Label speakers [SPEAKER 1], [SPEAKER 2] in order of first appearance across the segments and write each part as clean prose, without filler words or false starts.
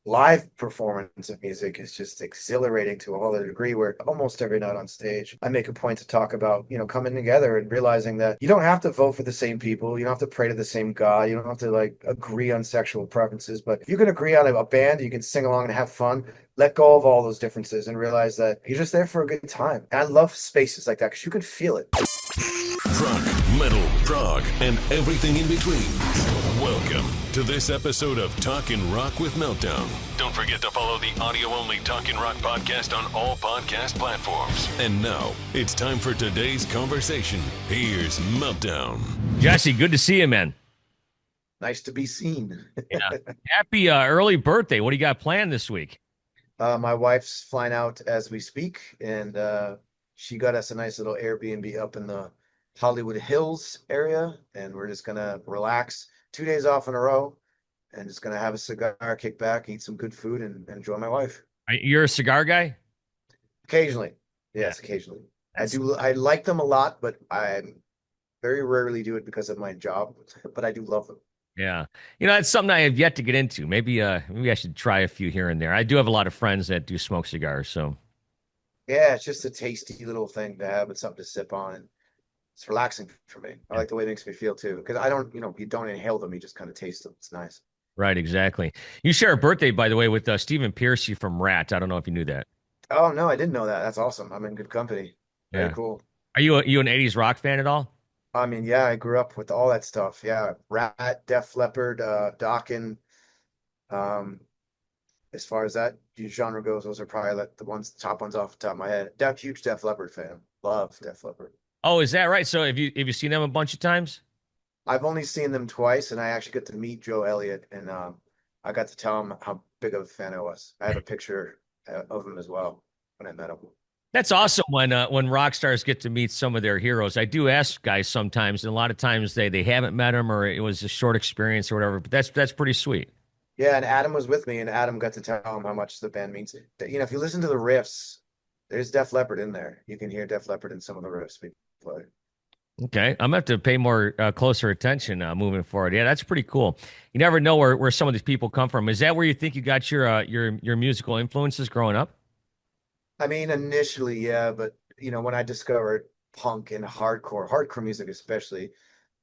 [SPEAKER 1] live performance of music is just exhilarating to a whole other degree where almost every night on stage, I make a point to talk about, coming together and realizing that you don't have to vote for the same people. You don't have to pray to the same God. You don't have to like agree on sexual preferences. But if you can agree on a band, you can sing along and have fun. Let go of all those differences and realize that you're just there for a good time. And I love spaces like that because you can feel it.
[SPEAKER 2] Rock, metal, prog, and everything in between. Welcome to this episode of Talkin' Rock with Meltdown. Don't forget to follow the audio-only Talkin' Rock podcast on all podcast platforms. And now, it's time for today's conversation. Here's Meltdown.
[SPEAKER 3] Jesse, good to see you, man.
[SPEAKER 1] Nice to be seen.
[SPEAKER 3] Yeah. Happy early birthday. What do you got planned this week?
[SPEAKER 1] My wife's flying out as we speak, and she got us a nice little Airbnb up in the Hollywood Hills area, and we're just gonna relax 2 days off in a row and just gonna have a cigar, kick back, eat some good food, and enjoy my wife.
[SPEAKER 3] You're a cigar guy?
[SPEAKER 1] Occasionally. Yes, occasionally. I like them a lot, but I very rarely do it because of my job, but I do love them.
[SPEAKER 3] Yeah. It's something I have yet to get into. Maybe I should try a few here and there. I do have a lot of friends that do smoke cigars, so.
[SPEAKER 1] Yeah, it's just a tasty little thing to have and something to sip on. And it's relaxing for me. I like the way it makes me feel too. Because I don't, you don't inhale them, you just kind of taste them. It's nice.
[SPEAKER 3] Right, exactly. You share a birthday, by the way, with Stephen Piercy from Rat. I don't know if you knew that.
[SPEAKER 1] Oh no, I didn't know that. That's awesome. I'm in good company. Very
[SPEAKER 3] Yeah.
[SPEAKER 1] cool.
[SPEAKER 3] Are you an 80s rock fan at all?
[SPEAKER 1] I mean, yeah, I grew up with all that stuff. Yeah, Rat, Def Leppard, Talkin. Um, as far as that genre goes, those are probably like the top ones off the top of my head. Huge Def Leppard fan. Love Def Leppard.
[SPEAKER 3] Oh, is that right? So have you seen them a bunch of times?
[SPEAKER 1] I've only seen them twice, and I actually got to meet Joe Elliott, and I got to tell him how big of a fan I was. I have a picture of him as well when I met him.
[SPEAKER 3] That's awesome when rock stars get to meet some of their heroes. I do ask guys sometimes, and a lot of times they haven't met him or it was a short experience or whatever. But that's pretty sweet.
[SPEAKER 1] Yeah, and Adam was with me, and Adam got to tell him how much the band means. If you listen to the riffs, there's Def Leppard in there. You can hear Def Leppard in some of the riffs we play.
[SPEAKER 3] Okay, I'm gonna have to pay more closer attention moving forward. Yeah, that's pretty cool. You never know where some of these people come from. Is that where you think you got your musical influences growing up?
[SPEAKER 1] I mean, initially, yeah, but when I discovered punk and hardcore music especially,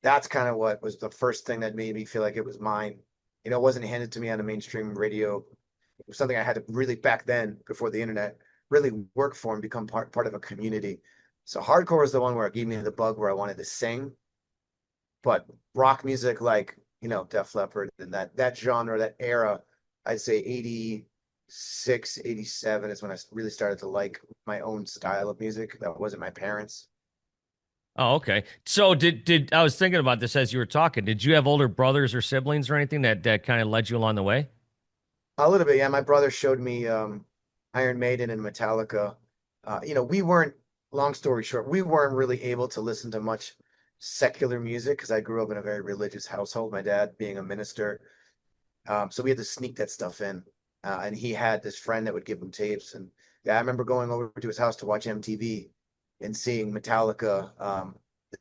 [SPEAKER 1] that's kind of what was the first thing that made me feel like it was mine. It wasn't handed to me on a mainstream radio. It was something I had to really back then, before the internet, really work for and become part of a community. So hardcore was the one where it gave me the bug where I wanted to sing. But rock music like, Def Leppard and that genre, that era, I'd say 86, 87 is when I really started to like my own style of music. That wasn't my parents.
[SPEAKER 3] Oh, okay. So did I was thinking about this as you were talking. Did you have older brothers or siblings or anything that kind of led you along the way?
[SPEAKER 1] A little bit, yeah. My brother showed me Iron Maiden and Metallica. We weren't, long story short, we weren't really able to listen to much secular music because I grew up in a very religious household, my dad being a minister. So we had to sneak that stuff in. And he had this friend that would give him tapes. And yeah, I remember going over to his house to watch MTV and seeing Metallica,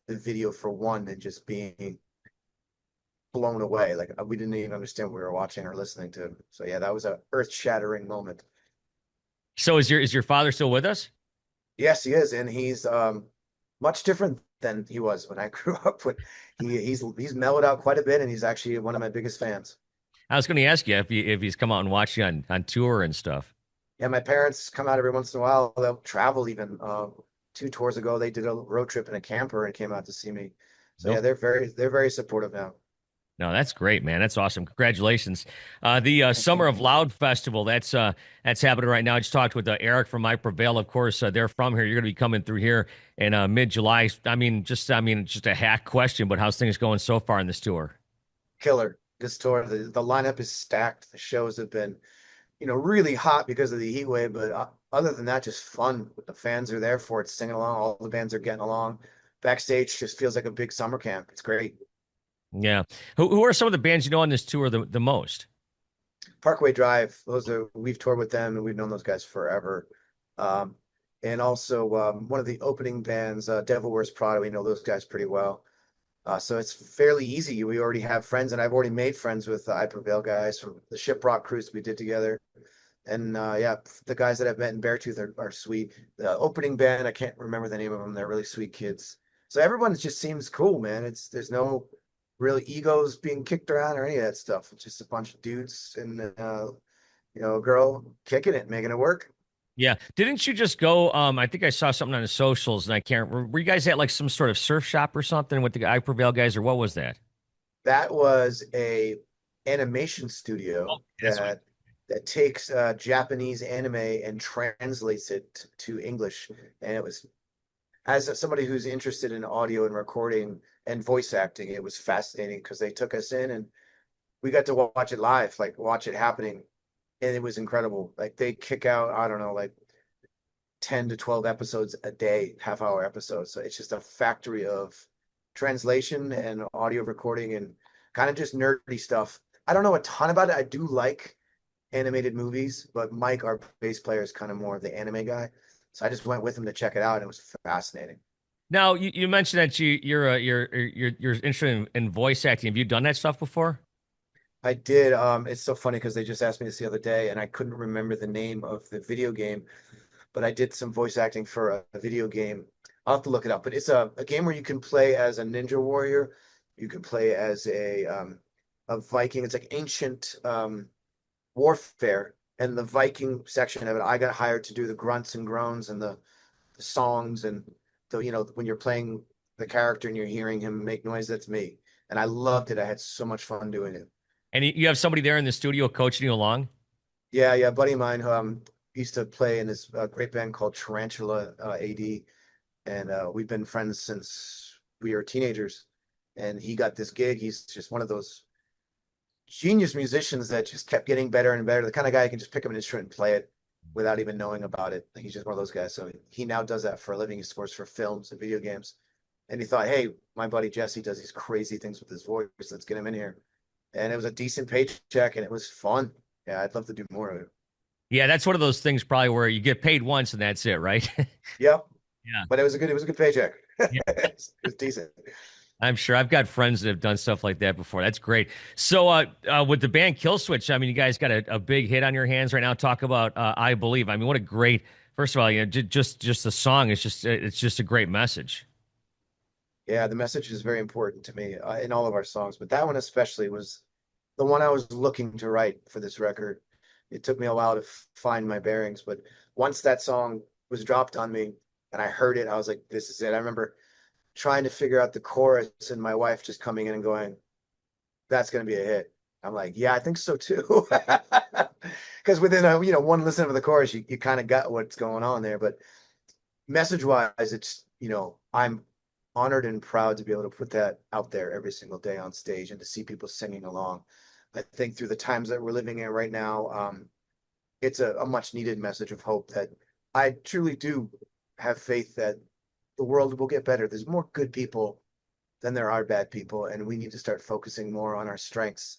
[SPEAKER 1] the video for One, and just being blown away. Like we didn't even understand what we were watching or listening to. So yeah, that was a earth-shattering moment.
[SPEAKER 3] So is your father still with us?
[SPEAKER 1] Yes, he is, and he's much different than he was when I grew up. When he's mellowed out quite a bit, and he's actually one of my biggest fans.
[SPEAKER 3] I was going to ask you if he's come out and watched you on tour and stuff.
[SPEAKER 1] Yeah, my parents come out every once in a while. They'll travel even. 2 tours ago, they did a road trip in a camper and came out to see me. So yeah,
[SPEAKER 3] Nope.
[SPEAKER 1] they're very supportive now.
[SPEAKER 3] No, that's great, man. That's awesome. Congratulations. The Summer of Loud Festival, that's happening right now. I just talked with Eric from My Prevail. Of course, they're from here. You're going to be coming through here in mid-July. Just a hack question, but how's things going so far in this tour?
[SPEAKER 1] Killer. This tour, the lineup is stacked. The shows have been, really hot because of the heat wave, but other than that, just fun. The fans are there for it, singing along. All the bands are getting along. Backstage just feels like a big summer camp. It's great.
[SPEAKER 3] Yeah. Who are some of the bands you know on this tour the most?
[SPEAKER 1] Parkway Drive, we've toured with them and we've known those guys forever. Um, and also one of the opening bands, Devil Wears Prada, we know those guys pretty well. So it's fairly easy. We already have friends, and I've already made friends with the I Prevail guys from the Shiprock cruise we did together. And yeah, the guys that I've met in Beartooth are sweet. The opening band, I can't remember the name of them. They're really sweet kids. So everyone just seems cool, man. There's no real egos being kicked around or any of that stuff. It's just a bunch of dudes and a girl kicking it, making it work.
[SPEAKER 3] Yeah. Didn't you just go? I think I saw something on the socials and I can't remember. Were you guys at like some sort of surf shop or something with the I Prevail guys, or what was that?
[SPEAKER 1] That was a animation
[SPEAKER 3] Oh,
[SPEAKER 1] studio
[SPEAKER 3] that's what.
[SPEAKER 1] that takes Japanese anime and translates it to English. And it was, as somebody who's interested in audio and recording and voice acting, it was fascinating because they took us in and we got to watch it live, like watch it happening. And it was incredible. Like they kick out, I don't know, like 10 to 12 episodes a day, half-hour episodes. So it's just a factory of translation and audio recording and kind of just nerdy stuff. I don't know a ton about it. I do like animated movies, but Mike, our bass player, is kind of more of the anime guy. So I just went with him to check it out, and it was fascinating.
[SPEAKER 3] Now you mentioned that you're interested in voice acting. Have you done that stuff before?
[SPEAKER 1] I did. It's so funny because they just asked me this the other day, and I couldn't remember the name of the video game, but I did some voice acting for a video game. I'll have to look it up, but it's a game where you can play as a ninja warrior. You can play as a Viking. It's like ancient warfare, and the Viking section of it, I got hired to do the grunts and groans and the songs and when you're playing the character and you're hearing him make noise, that's me. And I loved it. I had so much fun doing it.
[SPEAKER 3] And you have somebody there in the studio coaching you along?
[SPEAKER 1] Yeah, yeah, a buddy of mine who used to play in this great band called Tarantula AD, and we've been friends since we were teenagers. And he got this gig. He's just one of those genius musicians that just kept getting better and better. The kind of guy who can just pick up an instrument and play it without even knowing about it. He's just one of those guys. So he now does that for a living. He scores for films and video games. And he thought, hey, my buddy Jesse does these crazy things with his voice. Let's get him in here. And it was a decent paycheck and it was fun. Yeah, I'd love to do more of it.
[SPEAKER 3] Yeah, that's one of those things probably where you get paid once and that's it, right?
[SPEAKER 1] Yep.
[SPEAKER 3] Yeah.
[SPEAKER 1] But it was a good paycheck.
[SPEAKER 3] Yeah.
[SPEAKER 1] It's decent.
[SPEAKER 3] I'm sure I've got friends that have done stuff like that before. That's great. So, with the band Killswitch, I mean, you guys got a big hit on your hands right now. Talk about "I Believe." I mean, what a great. First of all, just the song is it's just a great message.
[SPEAKER 1] Yeah, the message is very important to me in all of our songs, but that one especially was the one I was looking to write for this record. It took me a while to find my bearings, but once that song was dropped on me and I heard it, I was like, this is it. I remember trying to figure out the chorus and my wife just coming in and going, that's going to be a hit. I'm like, yeah, I think so too. Because within one listen of the chorus, you kind of got what's going on there. But message wise, it's, I'm honored and proud to be able to put that out there every single day on stage and to see people singing along. I think through the times that we're living in right now, it's a much needed message of hope that I truly do have faith that the world will get better. There's more good people than there are bad people, and we need to start focusing more on our strengths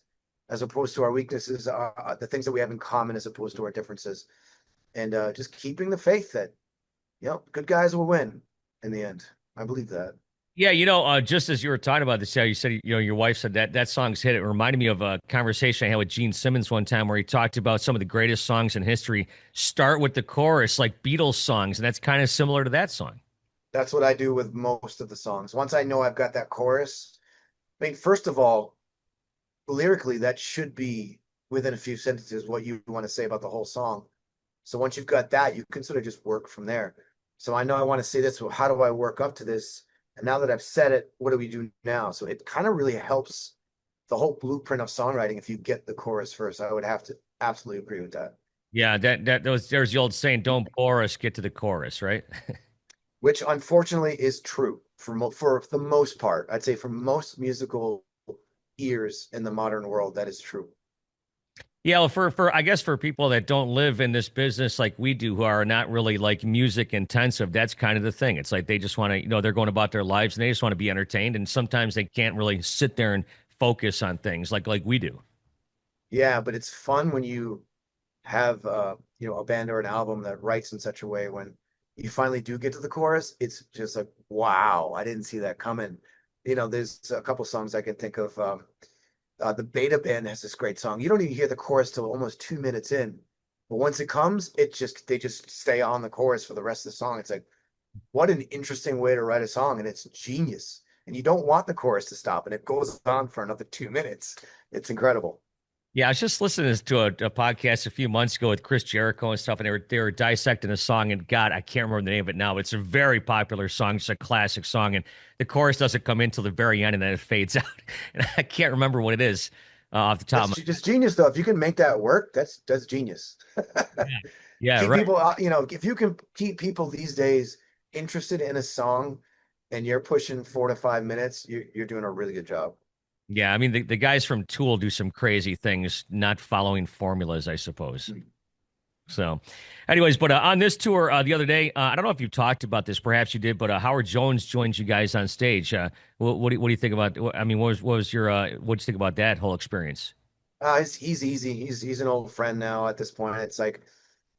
[SPEAKER 1] as opposed to our weaknesses, the things that we have in common as opposed to our differences, and just keeping the faith that good guys will win in the end. I believe that.
[SPEAKER 3] Yeah, just as you were talking about this, how you said, your wife said that song's hit. It reminded me of a conversation I had with Gene Simmons one time where he talked about some of the greatest songs in history start with the chorus, like Beatles songs, and that's kind of similar to that song.
[SPEAKER 1] That's what I do with most of the songs. Once I know I've got that chorus, I mean, first of all, lyrically, that should be within a few sentences what you want to say about the whole song. So once you've got that, you can sort of just work from there. So I know I want to say this. Well, how do I work up to this? And now that I've said it, what do we do now? So it kind of really helps the whole blueprint of songwriting if you get the chorus first. I would have to absolutely agree with that.
[SPEAKER 3] Yeah, there's the old saying, "Don't bore us, get to the chorus," right?
[SPEAKER 1] Which unfortunately is true for the most part. I'd say for most musical ears in the modern world, that is true.
[SPEAKER 3] Yeah, well, for I guess for people that don't live in this business like we do, who are not really like music intensive, that's kind of the thing. It's like they just want to, they're going about their lives and they just want to be entertained, and sometimes they can't really sit there and focus on things like we do.
[SPEAKER 1] Yeah, but it's fun when you have a band or an album that writes in such a way when you finally do get to the chorus, it's just like, wow, I didn't see that coming. there's a couple songs I can think of. The Beta Band has this great song. You don't even hear the chorus till almost 2 minutes in, but once it comes, they just stay on the chorus for the rest of the song. It's like, what an interesting way to write a song, and it's genius. And you don't want the chorus to stop, and it goes on for another 2 minutes. It's incredible.
[SPEAKER 3] Yeah, I was just listening to a podcast a few months ago with Chris Jericho and stuff, and they were dissecting a song, and God, I can't remember the name of it now, but it's a very popular song. It's a classic song, and the chorus doesn't come in till the very end, and then it fades out. And I can't remember what it is off the top
[SPEAKER 1] That's
[SPEAKER 3] of my
[SPEAKER 1] just genius, though. If you can make that work, that's genius.
[SPEAKER 3] head. Yeah,
[SPEAKER 1] Keep
[SPEAKER 3] right.
[SPEAKER 1] people, if you can keep people these days interested in a song, and you're pushing 4 to 5 minutes, you're doing a really good job.
[SPEAKER 3] Yeah, I mean the guys from Tool do some crazy things, not following formulas, I suppose. So, anyways, but on this tour the other day, I don't know if you talked about this, perhaps you did, but Howard Jones joined you guys on stage. What do you think about? I mean, what was your what do you think about that whole experience?
[SPEAKER 1] He's easy. He's an old friend now at this point. It's like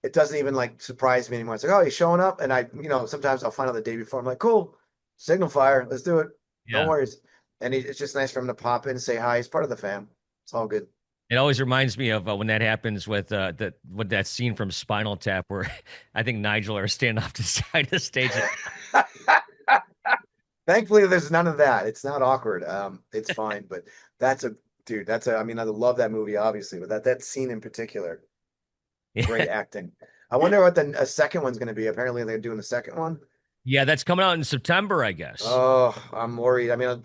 [SPEAKER 1] it doesn't even like surprise me anymore. It's like, oh, he's showing up, and sometimes I'll find out the day before. I'm like, cool, signal fire, let's do it. No
[SPEAKER 3] Yeah,
[SPEAKER 1] worries. And it's just nice for him to pop in and say hi. He's part of the fam. It's all good.
[SPEAKER 3] it always reminds me of when that happens with that scene from Spinal Tap where I think Nigel are standing off the side of the stage.
[SPEAKER 1] Thankfully, there's none of that. It's not awkward. It's fine. But that's a dude. I mean, I love that movie, obviously, but that scene in particular, great acting. I wonder what the a second one's going to be. Apparently, they're doing the second one.
[SPEAKER 3] Yeah, that's coming out in September, I guess.
[SPEAKER 1] Oh, I'm worried. I mean,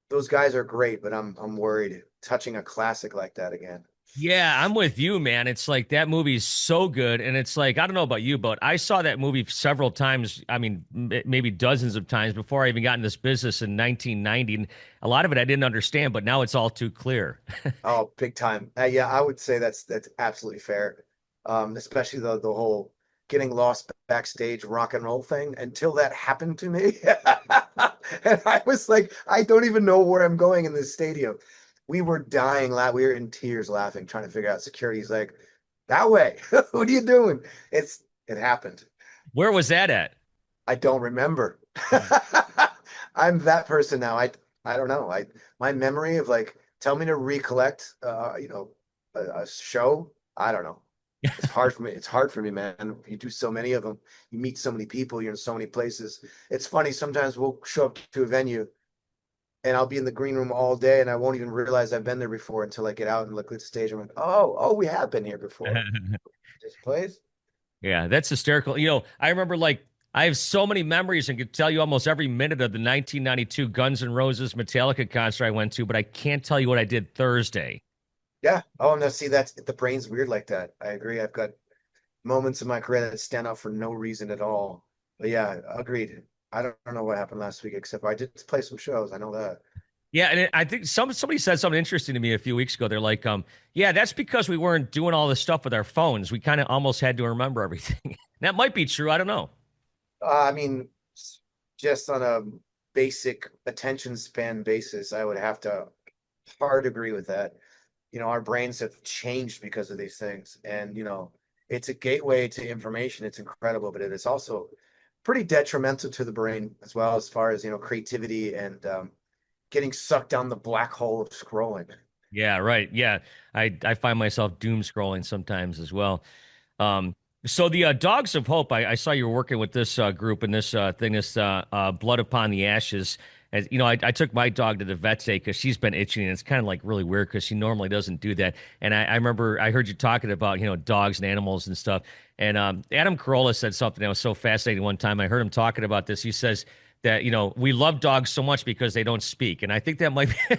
[SPEAKER 1] those guys are great, but I'm worried touching a classic like that again.
[SPEAKER 3] Yeah, I'm with you, man. It's like that movie's so good. And it's like, I don't know about you, but I saw that movie several times. I mean, maybe dozens of times before I even got in this business in 1990. And a lot of it I didn't understand, but now it's all too clear.
[SPEAKER 1] Oh, big time. Yeah, I would say that's absolutely fair. Especially the whole getting lost backstage rock and roll thing until that happened to me. And I was like, I don't even know where I'm going in this stadium. We were dying, we were in tears laughing, trying to figure out security's like, that way. What are you doing? It happened.
[SPEAKER 3] Where was that at?
[SPEAKER 1] I don't remember.
[SPEAKER 3] Uh,
[SPEAKER 1] I'm that person now. I don't know. My memory of like tell me to recollect a show. I don't know. It's hard for me. It's hard for me, man. You do so many of them. You meet so many people. You're in so many places. It's funny. Sometimes we'll show up to a venue and I'll be in the green room all day and I won't even realize I've been there before until I get out and look at the stage. I'm like, oh, we have been here before. This place.
[SPEAKER 3] Yeah, that's hysterical. I remember like I have so many memories and could tell you almost every minute of the 1992 Guns N' Roses Metallica concert I went to, but I can't tell you what I did Thursday.
[SPEAKER 1] Yeah. Oh, no, see, that's the brain's weird like that. I agree. I've got moments in my career that stand out for no reason at all. But yeah, agreed. I don't know what happened last week, except for I did play some shows. I know that.
[SPEAKER 3] Yeah, and I think somebody said something interesting to me a few weeks ago. They're like, yeah, that's because we weren't doing all this stuff with our phones. We kind of almost had to remember everything. That might be true. I don't know.
[SPEAKER 1] I mean, just on a basic attention span basis, I would have to hard agree with that. Our brains have changed because of these things. And, it's a gateway to information. It's incredible, but it is also pretty detrimental to the brain as far as, creativity and getting sucked down the black hole of scrolling.
[SPEAKER 3] Yeah, right. Yeah, I find myself doom scrolling sometimes as well. Um, so the Dogs of Hope, I saw you were working with this group and this thing, this Blood Upon the Ashes. As you know, I took my dog to the vet today because she's been itching, and it's kind of like really weird because she normally doesn't do that. And I remember I heard you talking about dogs and animals and stuff. And Adam Carolla said something that was so fascinating one time. I heard him talking about this. He says that we love dogs so much because they don't speak, and I think that might be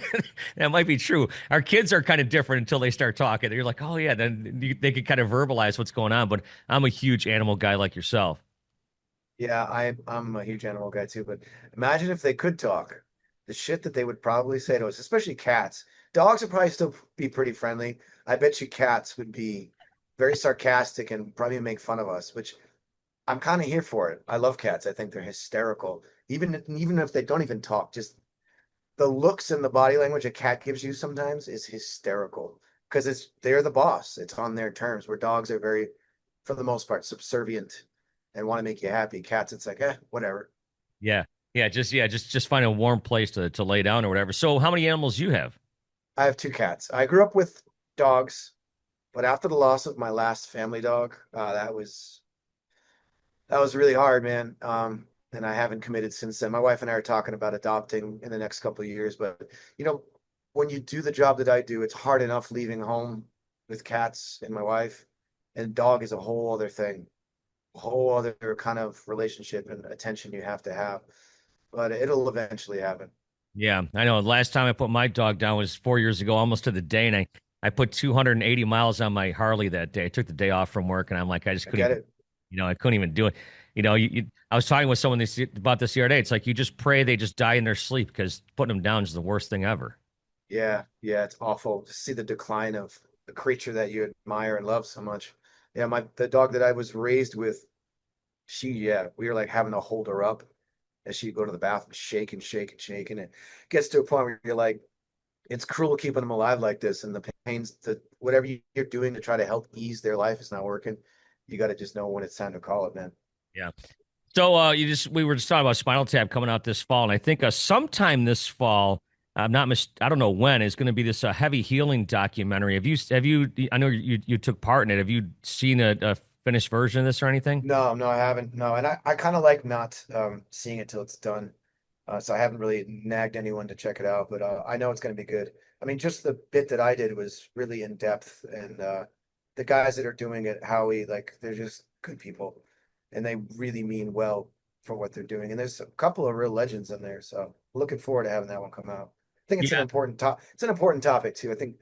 [SPEAKER 3] that might be true. Our kids are kind of different until they start talking. You're like, oh yeah, then they can kind of verbalize what's going on. But I'm a huge animal guy like yourself.
[SPEAKER 1] Yeah, I'm a huge animal guy too, but imagine if they could talk. The shit that they would probably say to us, especially cats. Dogs would probably still be pretty friendly. I bet you cats would be very sarcastic and probably make fun of us, which I'm kind of here for it. I love cats. I think they're hysterical. Even if they don't even talk, just the looks and the body language a cat gives you sometimes is hysterical because they're the boss. It's on their terms. Where dogs are very, for the most part, subservient and want to make you happy. Cats, it's like, whatever.
[SPEAKER 3] Yeah. just find a warm place to lay down or whatever. So how many animals you have?
[SPEAKER 1] I have two cats. I grew up with dogs, but after the loss of my last family dog, that was really hard, man. And I haven't committed since then. My wife and I are talking about adopting in the next couple of years, but you know, when you do the job that I do, it's hard enough leaving home with cats and my wife, and dog is a whole other thing, a whole other kind of relationship and attention you have to have. But it'll eventually happen.
[SPEAKER 3] Yeah, I know. Last time I put my dog down was 4 years ago, almost to the day, and I put 280 miles on my Harley that day. I took the day off from work, and I'm like, I just
[SPEAKER 1] I
[SPEAKER 3] couldn't
[SPEAKER 1] get
[SPEAKER 3] even,
[SPEAKER 1] it.
[SPEAKER 3] I couldn't even do it. I was talking with someone about this the other day. It's like you just pray they just die in their sleep because putting them down is the worst thing ever.
[SPEAKER 1] Yeah, yeah, it's awful to see the decline of the creature that you admire and love so much. Yeah, the dog that I was raised with, yeah, we were like having to hold her up as she'd go to the bathroom, shake and shake and shake. And it gets to a point where you're like, it's cruel keeping them alive like this. And the pains, whatever you're doing to try to help ease their life is not working. You got to just know when it's time to call it, man.
[SPEAKER 3] Yeah. So we were just talking about Spinal Tap coming out this fall, and I think sometime this fall, I don't know when, is going to be this heavy healing documentary. Have you? I know you took part in it. Have you seen a finished version of this or anything?
[SPEAKER 1] No, no, I haven't. No, and I kind of like not seeing it till it's done. So I haven't really nagged anyone to check it out, but I know it's going to be good. I mean, just the bit that I did was really in depth, and the guys that are doing it, Howie, like they're just good people, and they really mean well for what they're doing. And there's a couple of real legends in there, so looking forward to having that one come out. I think it's an
[SPEAKER 3] Yeah.
[SPEAKER 1] important It's an important topic too. I think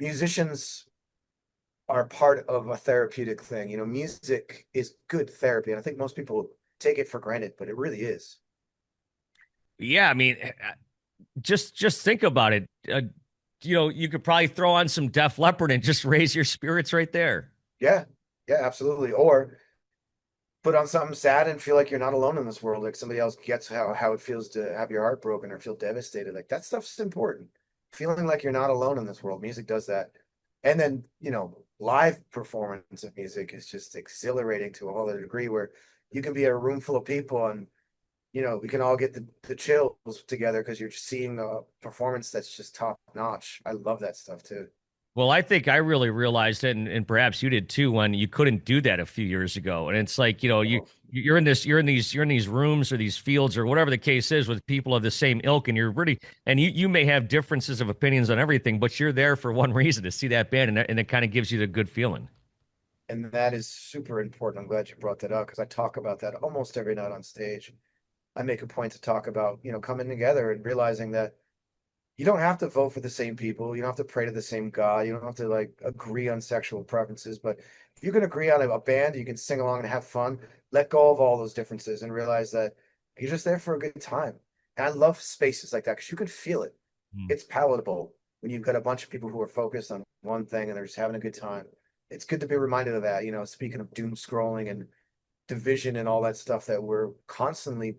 [SPEAKER 1] musicians are part of a therapeutic thing. You know, music is good therapy, and I think most people take it for granted, but it really is.
[SPEAKER 3] Yeah, I mean, just think about it. You could probably throw on some Def Leppard and just raise your spirits right there.
[SPEAKER 1] Yeah, yeah, absolutely. Or put on something sad and feel like you're not alone in this world. Like somebody else gets how it feels to have your heart broken or feel devastated. Like that stuff's important. Feeling like you're not alone in this world. Music does that. And then, live performance of music is just exhilarating to a whole other degree where you can be in a room full of people and we can all get the chills together because you're just seeing a performance that's just top notch. I love that stuff too.
[SPEAKER 3] Well, I think I really realized it, and perhaps you did too, when you couldn't do that a few years ago. And it's like,
[SPEAKER 1] Oh,
[SPEAKER 3] you're in these rooms or these fields or whatever the case is with people of the same ilk, and you may have differences of opinions on everything, but you're there for one reason, to see that band, and it kind of gives you the good feeling.
[SPEAKER 1] and that is super important. I'm glad you brought that up because I talk about that almost every night on stage. I make a point to talk about, coming together and realizing that you don't have to vote for the same people. You don't have to pray to the same God. You don't have to like agree on sexual preferences. But if you can agree on a band, you can sing along and have fun. Let go of all those differences and realize that you're just there for a good time. And I love spaces like that because you can feel it.
[SPEAKER 3] Mm.
[SPEAKER 1] It's palatable when you've got a bunch of people who are focused on one thing and they're just having a good time. It's good to be reminded of that. Speaking of doom scrolling and division and all that stuff that we're constantly,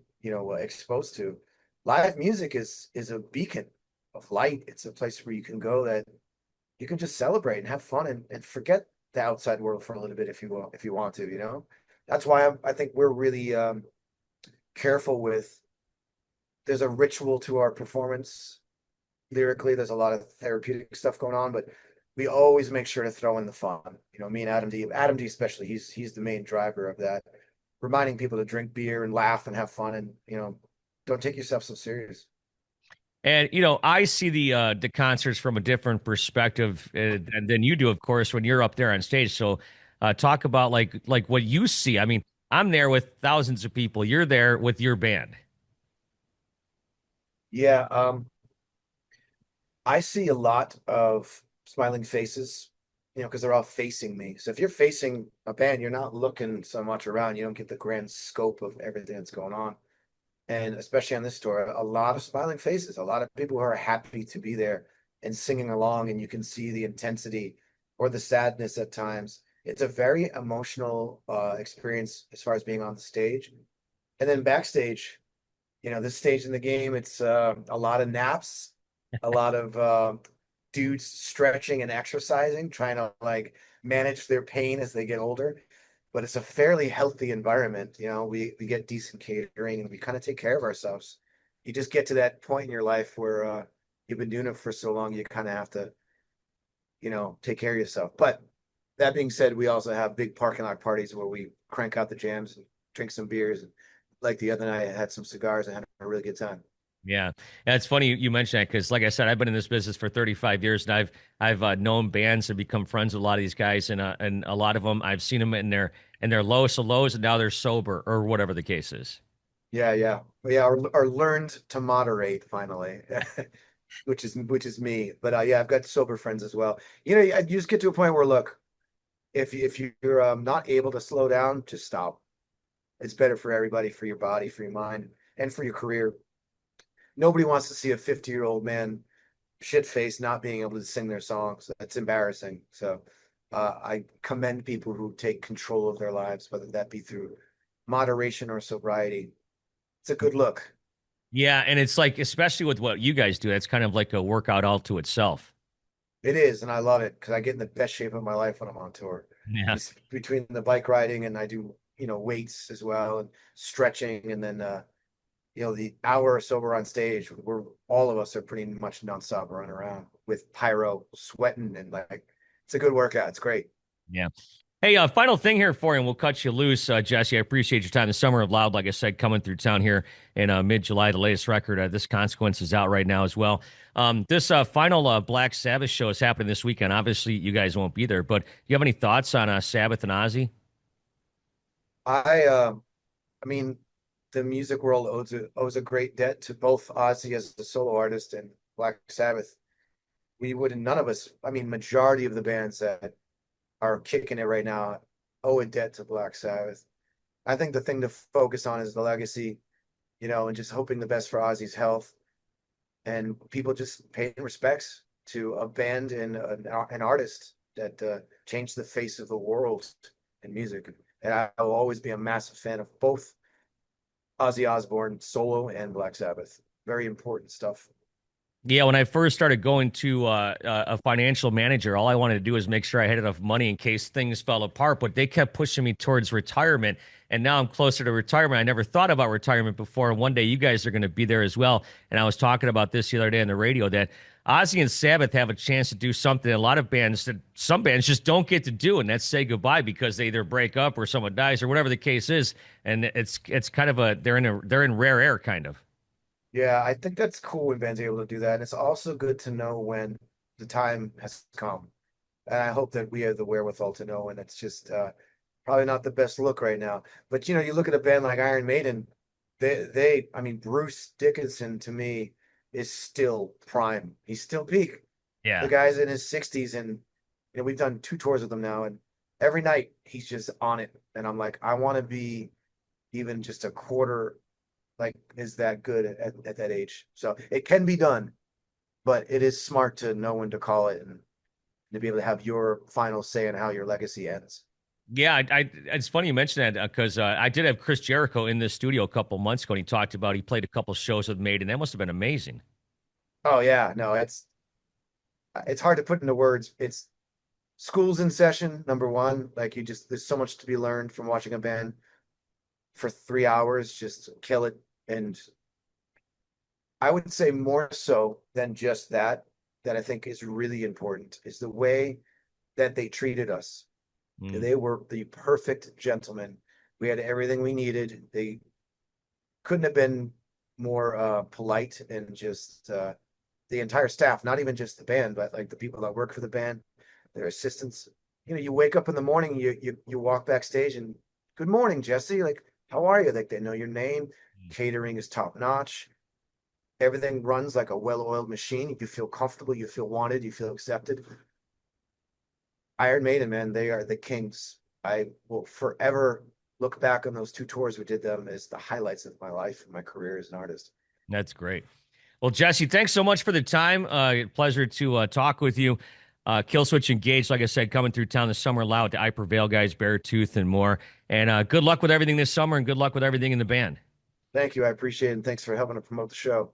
[SPEAKER 1] exposed to. Live music is a beacon of light. It's a place where you can go that you can just celebrate and have fun and forget the outside world for a little bit if you want to. That's why I think we're really careful with. There's a ritual to our performance lyrically. There's a lot of therapeutic stuff going on, but we always make sure to throw in the fun. Me and Adam D especially. He's the main driver of that, reminding people to drink beer and laugh and have fun and don't take yourself so serious.
[SPEAKER 3] And I see the concerts from a different perspective than you do, of course, when you're up there on stage. So, talk about like what you see. I mean, I'm there with thousands of people. You're there with your band.
[SPEAKER 1] Yeah, I see a lot of smiling faces, because they're all facing me. So if you're facing a band, you're not looking so much around. You don't get the grand scope of everything that's going on. And especially on this tour, a lot of smiling faces, a lot of people who are happy to be there and singing along, and you can see the intensity or the sadness at times. It's a very emotional experience as far as being on the stage. And then backstage, this stage in the game, it's a lot of naps, a lot of dudes stretching and exercising, trying to like manage their pain as they get older. but it's a fairly healthy environment. We get decent catering and we kind of take care of ourselves. You just get to that point in your life where you've been doing it for so long, you kind of have to, take care of yourself. But that being said, we also have big parking lot parties where we crank out the jams and drink some beers. And like the other night, I had some cigars and had a really good time.
[SPEAKER 3] Yeah, and it's funny you mentioned that because, like I said, I've been in this business for 35 years, and I've known bands and become friends with a lot of these guys, and a lot of them I've seen them in their lowest of lows, and now they're sober or whatever the case is.
[SPEAKER 1] Yeah, yeah, yeah. Or learned to moderate finally, which is me. But yeah, I've got sober friends as well. You just get to a point where look, if you're not able to slow down, just stop. It's better for everybody, for your body, for your mind, and for your career. Nobody wants to see a 50-year-old man shit faced not being able to sing their songs. That's embarrassing. So I commend people who take control of their lives, whether that be through moderation or sobriety. It's a good look.
[SPEAKER 3] Yeah, and it's like, especially with what you guys do, it's kind of like a workout all to itself.
[SPEAKER 1] It is, and I love it because I get in the best shape of my life when I'm on tour.
[SPEAKER 3] Yeah.
[SPEAKER 1] Just between the bike riding and I do, weights as well and stretching, and then the hour or so we're on stage, we're all of us are pretty much nonstop running around with pyro, sweating, and like it's a good workout. It's great.
[SPEAKER 3] Yeah. Hey, final thing here for you, and we'll cut you loose, Jesse. I appreciate your time. The Summer of Loud, like I said, coming through town here in mid-July. The latest record, This Consequence, is out right now as well. This final Black Sabbath show is happening this weekend. Obviously, you guys won't be there, but do you have any thoughts on Sabbath and Ozzy?
[SPEAKER 1] I mean, the music world owes a great debt to both Ozzy as the solo artist and Black Sabbath. We wouldn't, none of us, I mean, majority of the bands that are kicking it right now owe a debt to Black Sabbath. I think the thing to focus on is the legacy, and just hoping the best for Ozzy's health and people just paying respects to a band and an artist that changed the face of the world in music. And I will always be a massive fan of both Ozzy Osbourne solo and Black Sabbath. Very important stuff.
[SPEAKER 3] Yeah, when I first started going to a financial manager, all I wanted to do was make sure I had enough money in case things fell apart. But they kept pushing me towards retirement, and now I'm closer to retirement. I never thought about retirement before, and one day you guys are going to be there as well. And I was talking about this the other day on the radio that Ozzy and Sabbath have a chance to do something a lot of bands that some bands just don't get to do, and that's say goodbye because they either break up or someone dies or whatever the case is. And it's kind of they're in rare air kind of.
[SPEAKER 1] Yeah, I think that's cool when bands are able to do that. And it's also good to know when the time has come. And I hope that we have the wherewithal to know when it's just probably not the best look right now. But you look at a band like Iron Maiden, I mean, Bruce Dickinson to me is still prime. He's still peak. The
[SPEAKER 3] Yeah.
[SPEAKER 1] guy's in his 60s, and we've done 2 tours with him now, and every night he's just on it. And I'm like, I want to be even just a quarter like is that good at that age. So it can be done, but it is smart to know when to call it and to be able to have your final say on how your legacy ends.
[SPEAKER 3] Yeah, it's funny you mentioned that because I did have Chris Jericho in the studio a couple months ago, and he talked about he played a couple shows with Maiden. That must have been amazing.
[SPEAKER 1] Oh yeah, no, it's hard to put into words. It's school's in session, number one. Like there's so much to be learned from watching a band for 3 hours, just kill it. And I would say more so than just that I think is really important is the way that they treated us.
[SPEAKER 3] Mm.
[SPEAKER 1] They were the perfect gentlemen. We had everything we needed. They couldn't have been more polite, and just the entire staff, not even just the band, but like the people that work for the band, their assistants. You wake up in the morning, you walk backstage and good morning, Jesse. Like, how are you? Like they know your name. Catering is top notch. Everything runs like a well-oiled machine. You feel comfortable, you feel wanted, you feel accepted. Iron Maiden, man, they are the kings. I will forever look back on those 2 tours we did them as the highlights of my life and my career as an artist.
[SPEAKER 3] That's great. Well, Jesse, thanks so much for the time. Pleasure to talk with you. Killswitch Engaged, like I said, coming through town this summer. Loud to I Prevail guys, Beartooth, and more. And good luck with everything this summer, and good luck with everything in the band.
[SPEAKER 1] Thank you. I appreciate it. And thanks for helping to promote the show.